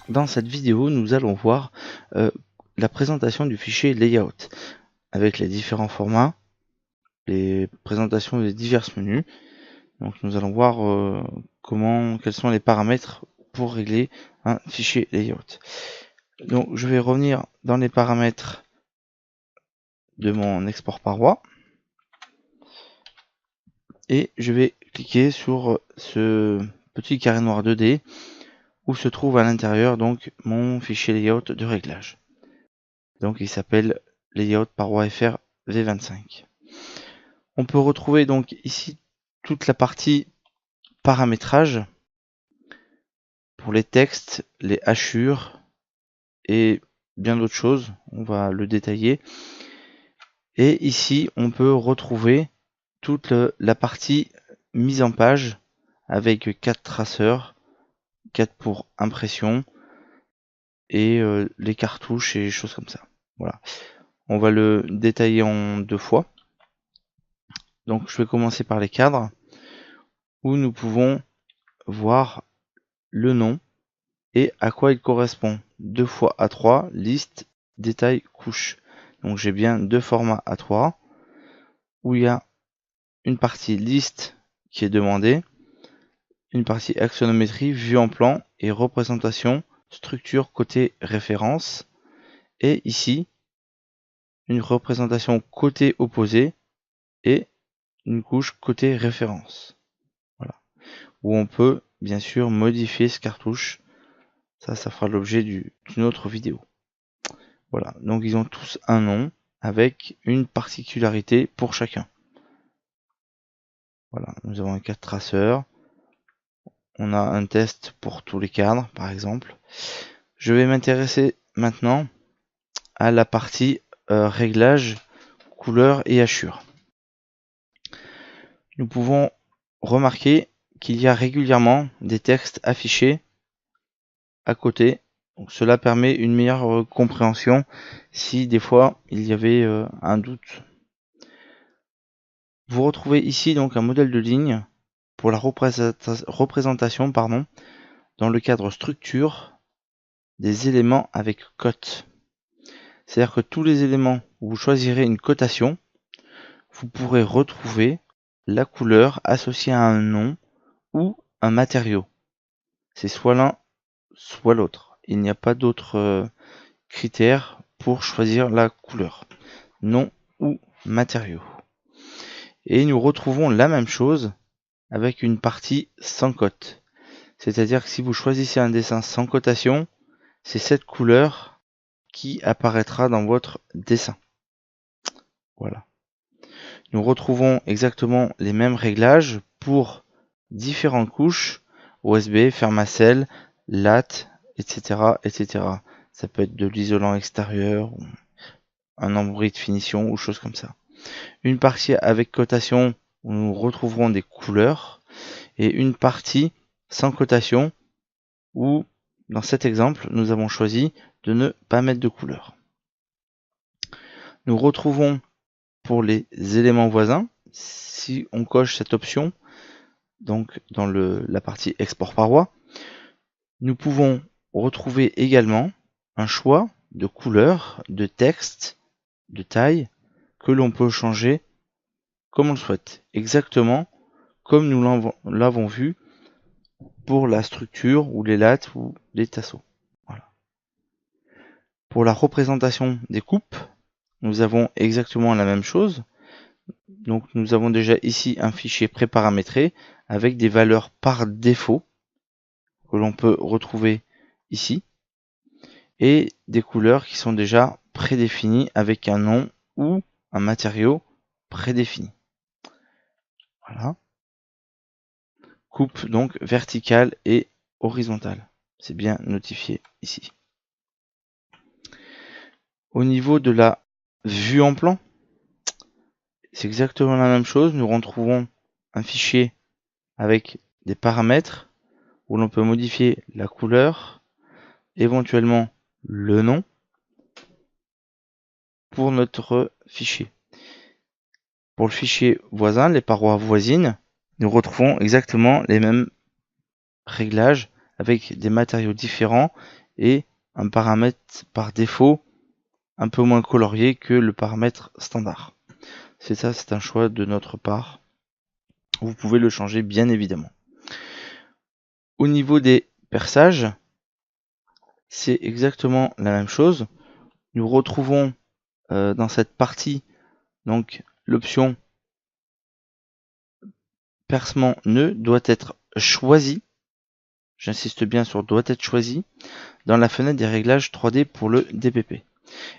Dans cette vidéo, nous allons voir la présentation du fichier layout avec les différents formats, les présentations des divers menus. Donc nous allons voir quels sont les paramètres pour régler un fichier layout. Donc je vais revenir dans les paramètres de mon export paroi et je vais cliquer sur ce petit carré noir 2D où se trouve à l'intérieur donc mon fichier layout de réglage. Donc il s'appelle layout paroi FR V25. On peut retrouver donc ici toute la partie paramétrage pour les textes, les hachures et bien d'autres choses. On va le détailler. Et ici, on peut retrouver toute la partie mise en page avec 4 traceurs, 4 pour impression et les cartouches et choses comme ça. Voilà. On va le détailler en 2 fois. Donc je vais commencer par les cadres où nous pouvons voir le nom et à quoi il correspond. 2 fois A3, liste, détail, couche. Donc j'ai bien deux formats A3 où il y a une partie liste qui est demandée, une partie axonométrie, vue en plan et représentation, structure côté référence, et ici une représentation côté opposé et une couche côté référence. Voilà. Où on peut bien sûr modifier ce cartouche. Ça fera l'objet d'une autre vidéo. Voilà, donc ils ont tous un nom avec une particularité pour chacun. Voilà, nous avons un cadre traceur. On a un test pour tous les cadres, par exemple. Je vais m'intéresser maintenant à la partie réglage, couleur et hachure. Nous pouvons remarquer qu'il y a régulièrement des textes affichés à côté. Donc, cela permet une meilleure compréhension si des fois il y avait un doute. Vous retrouvez ici donc un modèle de ligne pour la représentation dans le cadre structure des éléments avec cote. C'est-à-dire que tous les éléments où vous choisirez une cotation, vous pourrez retrouver la couleur associée à un nom ou un matériau. C'est soit l'un, soit l'autre. Il n'y a pas d'autres critères pour choisir la couleur. Nom ou matériau. Et nous retrouvons la même chose avec une partie sans cote. C'est-à-dire que si vous choisissez un dessin sans cotation, c'est cette couleur qui apparaîtra dans votre dessin. Voilà. Nous retrouvons exactement les mêmes réglages pour différentes couches, OSB, Fermacell, LAT, etc., etc. Ça peut être de l'isolant extérieur, un embrouille de finition ou choses comme ça. Une partie avec cotation où nous retrouverons des couleurs et une partie sans cotation où, dans cet exemple, nous avons choisi de ne pas mettre de couleur. Nous retrouvons pour les éléments voisins, si on coche cette option, donc dans la partie export paroi, nous pouvons retrouver également un choix de couleur, de texte, de taille, que l'on peut changer comme on le souhaite, exactement comme nous l'avons vu pour la structure ou les lattes ou les tasseaux. Voilà. Pour la représentation des coupes, nous avons exactement la même chose. Donc nous avons déjà ici un fichier préparamétré avec des valeurs par défaut que l'on peut retrouver ici et des couleurs qui sont déjà prédéfinies avec un nom ou un matériau prédéfini. Voilà. Coupe donc verticale et horizontale. C'est bien notifié ici. Au niveau de la vue en plan, c'est exactement la même chose. Nous retrouvons un fichier avec des paramètres où l'on peut modifier la couleur, éventuellement le nom pour notre fichier. Pour le fichier voisin, les parois voisines, nous retrouvons exactement les mêmes réglages avec des matériaux différents et un paramètre par défaut un peu moins colorié que le paramètre standard. C'est ça, c'est un choix de notre part. Vous pouvez le changer bien évidemment. Au niveau des perçages, c'est exactement la même chose. Nous retrouvons dans cette partie donc l'option percement nœud doit être choisi. J'insiste bien sur doit être choisi dans la fenêtre des réglages 3D pour le DPP.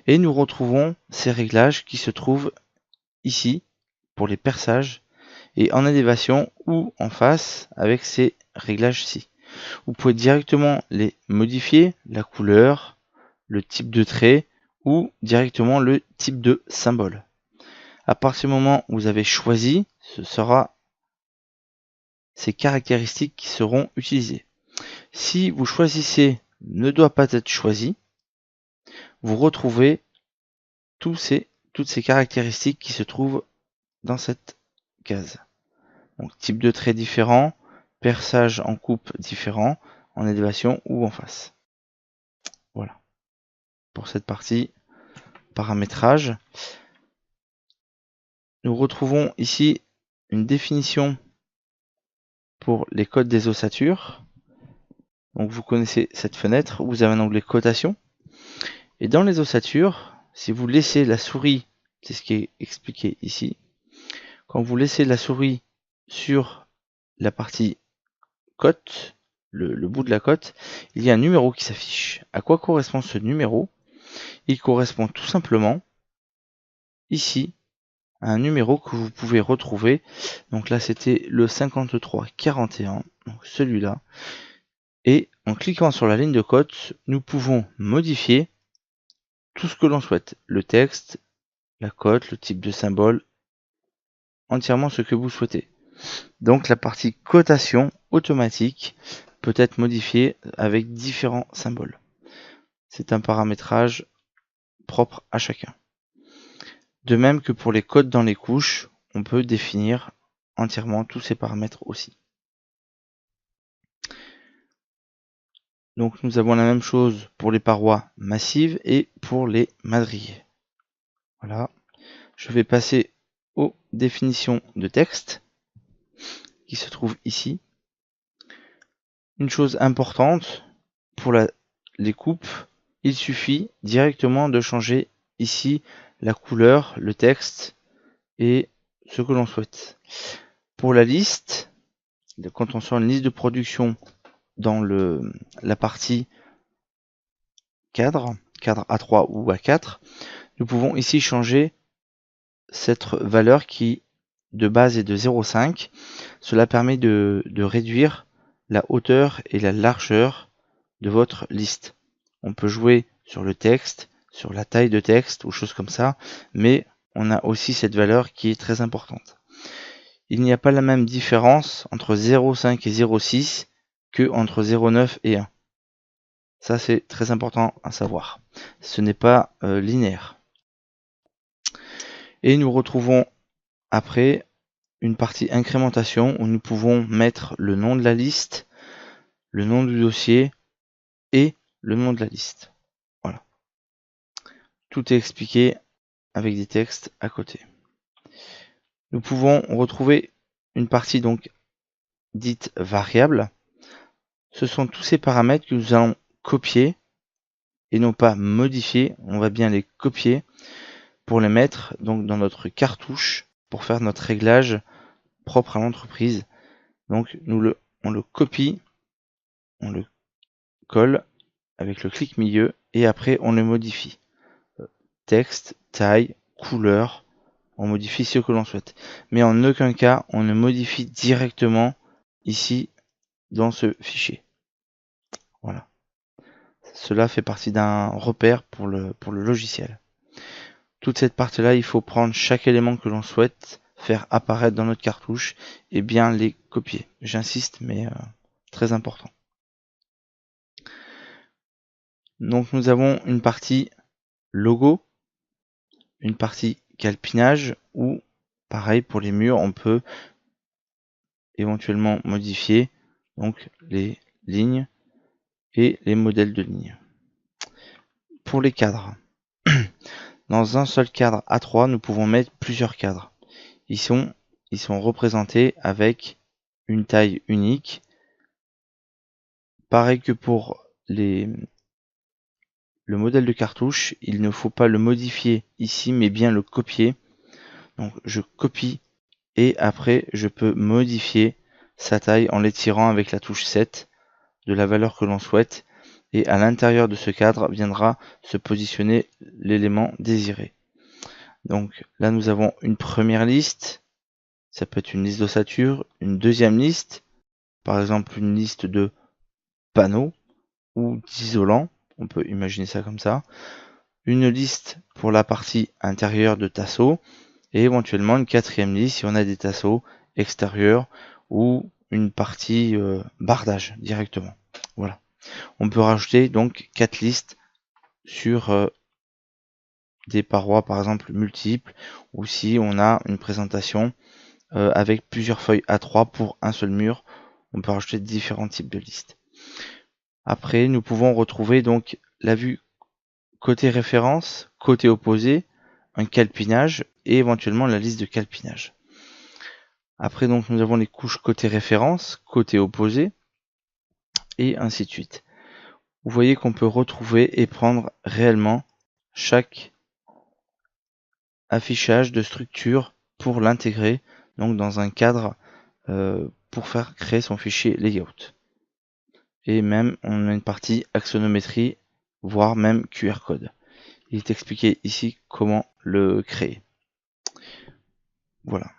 Et nous retrouvons ces réglages qui se trouvent ici pour les perçages et en élévation ou en face avec ces réglages-ci. Vous pouvez directement les modifier, la couleur, le type de trait ou directement le type de symbole. À partir du moment où vous avez choisi, ce sera ces caractéristiques qui seront utilisées. Si vous choisissez ne doit pas être choisi, vous retrouvez toutes ces caractéristiques qui se trouvent dans cette case. Donc type de trait différent, perçage en coupe différent, en élévation ou en face. Voilà. Pour cette partie paramétrage. Nous retrouvons ici une définition pour les codes des ossatures. Donc vous connaissez cette fenêtre où vous avez un onglet cotation. Et dans les ossatures, si vous laissez la souris, c'est ce qui est expliqué ici, quand vous laissez la souris sur la partie cote, le bout de la cote, il y a un numéro qui s'affiche. À quoi correspond ce numéro? Il correspond tout simplement ici à un numéro que vous pouvez retrouver. Donc là c'était le 5341, donc celui-là. Et en cliquant sur la ligne de cote, nous pouvons modifier tout ce que l'on souhaite. Le texte, la cote, le type de symbole, entièrement ce que vous souhaitez. Donc la partie cotation automatique peut être modifiée avec différents symboles. C'est un paramétrage propre à chacun. De même que pour les codes dans les couches, on peut définir entièrement tous ces paramètres aussi. Donc nous avons la même chose pour les parois massives et pour les madriers. Voilà. Je vais passer aux définitions de texte qui se trouvent ici. Une chose importante pour les coupes, il suffit directement de changer ici la couleur, le texte et ce que l'on souhaite. Pour la liste, quand on sort une liste de production dans la partie cadre A3 ou A4, nous pouvons ici changer cette valeur qui de base est de 0,5. Cela permet de réduire la hauteur et la largeur de votre liste. On peut jouer sur le texte, sur la taille de texte ou choses comme ça, mais on a aussi cette valeur qui est très importante. Il n'y a pas la même différence entre 0,5 et 0,6 que entre 0,9 et 1. Ça c'est très important à savoir. Ce n'est pas linéaire. Et nous retrouvons après une partie incrémentation où nous pouvons mettre le nom de la liste, le nom du dossier et le nom de la liste. Voilà. Tout est expliqué avec des textes à côté. Nous pouvons retrouver une partie donc dite variable. Ce sont tous ces paramètres que nous allons copier et non pas modifier. On va bien les copier pour les mettre donc dans notre cartouche pour faire notre réglage propre à l'entreprise. Donc on le copie, on le colle avec le clic milieu et après on le modifie. Texte, taille, couleur, on modifie ce que l'on souhaite. Mais en aucun cas on ne modifie directement ici dans ce fichier. Voilà. Cela fait partie d'un repère pour le logiciel. Toute cette partie-là, il faut prendre chaque élément que l'on souhaite faire apparaître dans notre cartouche et bien les copier. J'insiste, mais très important. Donc nous avons une partie logo, une partie calpinage où, pareil pour les murs, on peut éventuellement modifier donc les lignes et les modèles de lignes. pour les cadres. Dans un seul cadre A3, nous pouvons mettre plusieurs cadres. Ils sont représentés avec une taille unique. Pareil que pour le modèle de cartouche, il ne faut pas le modifier ici, mais bien le copier. Donc je copie et après je peux modifier sa taille en l'étirant avec la touche 7 de la valeur que l'on souhaite. Et à l'intérieur de ce cadre viendra se positionner l'élément désiré. Donc là nous avons une première liste, ça peut être une liste d'ossature, une deuxième liste, par exemple une liste de panneaux ou d'isolants, on peut imaginer ça comme ça, une liste pour la partie intérieure de tasseau et éventuellement une quatrième liste si on a des tasseaux extérieurs ou une partie bardage directement. Voilà. On peut rajouter donc 4 listes sur des parois par exemple multiples ou si on a une présentation avec plusieurs feuilles A3 pour un seul mur, on peut rajouter différents types de listes. Après, nous pouvons retrouver donc la vue côté référence, côté opposé, un calpinage et éventuellement la liste de calpinage. Après, donc, nous avons les couches côté référence, côté opposé et ainsi de suite. Vous voyez qu'on peut retrouver et prendre réellement chaque affichage de structure pour l'intégrer donc dans un cadre pour faire créer son fichier layout. Et même on a une partie axonométrie, voire même QR code. Il est expliqué ici comment le créer. Voilà.